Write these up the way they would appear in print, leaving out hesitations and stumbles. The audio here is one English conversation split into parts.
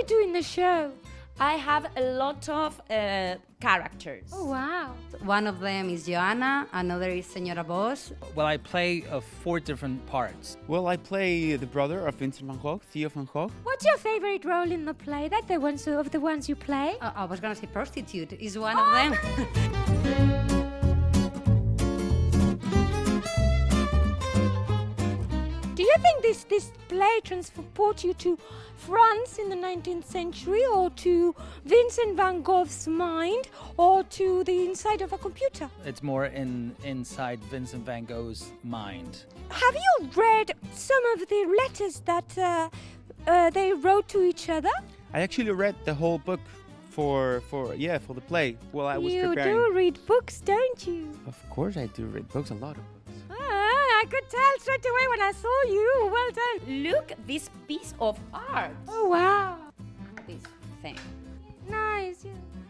do in the show? I have a lot of characters. Oh, wow. One of them is Joanna, another is Señora Bosch. Well, I play 4 different parts. Well, I play the brother of Vincent van Gogh, Theo van Gogh. What's your favorite role in the play? That the ones you play? I was gonna say prostitute is one of them. Do you think this play transports you to France in the 19th century, or to Vincent van Gogh's mind, or to the inside of a computer? It's more inside Vincent van Gogh's mind. Have you read some of the letters that they wrote to each other? I actually read the whole book for the play while I was preparing. You do read books, don't you? Of course I do read books, a lot of books. I could tell straight away when I saw you. Well done. Look, this piece of art. Oh, wow. This thing. Nice.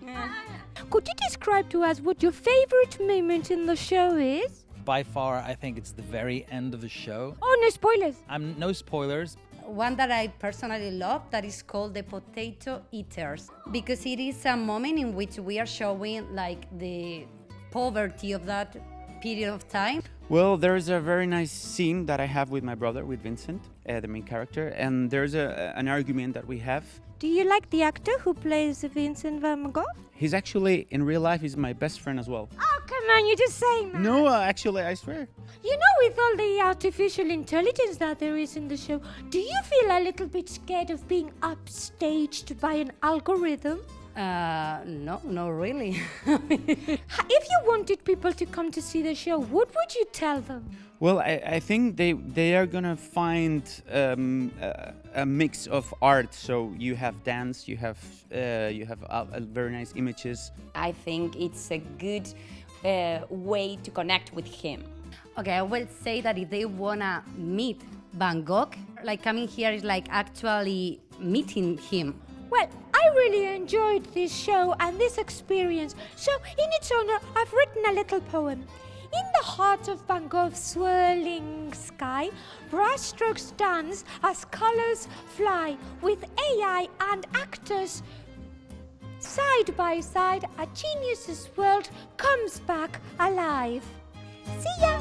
Yeah. Could you describe to us what your favorite moment in the show is? By far, I think it's the very end of the show. Oh, no spoilers. No spoilers. One that I personally love that is called the Potato Eaters, because it is a moment in which we are showing like the poverty of that period of time. Well, there's a very nice scene that I have with my brother, with Vincent, the main character, and there's an argument that we have. Do you like the actor who plays Vincent van Gogh? He's actually, in real life, he's my best friend as well. Oh, come on, you're just saying that. No, actually, I swear. You know, with all the artificial intelligence that there is in the show, do you feel a little bit scared of being upstaged by an algorithm? No, not really. If you wanted people to come to see the show, what would you tell them? Well, I think they are gonna find a mix of art. So you have dance, you have very nice images. I think it's a good way to connect with him. Okay, I will say that if they wanna meet Van Gogh, like coming here is like actually meeting him. Well, I really enjoyed this show and this experience, so in its honor, I've written a little poem. In the heart of Van Gogh's swirling sky, brushstrokes dance as colors fly. With AI and actors side by side, a genius's world comes back alive. See ya!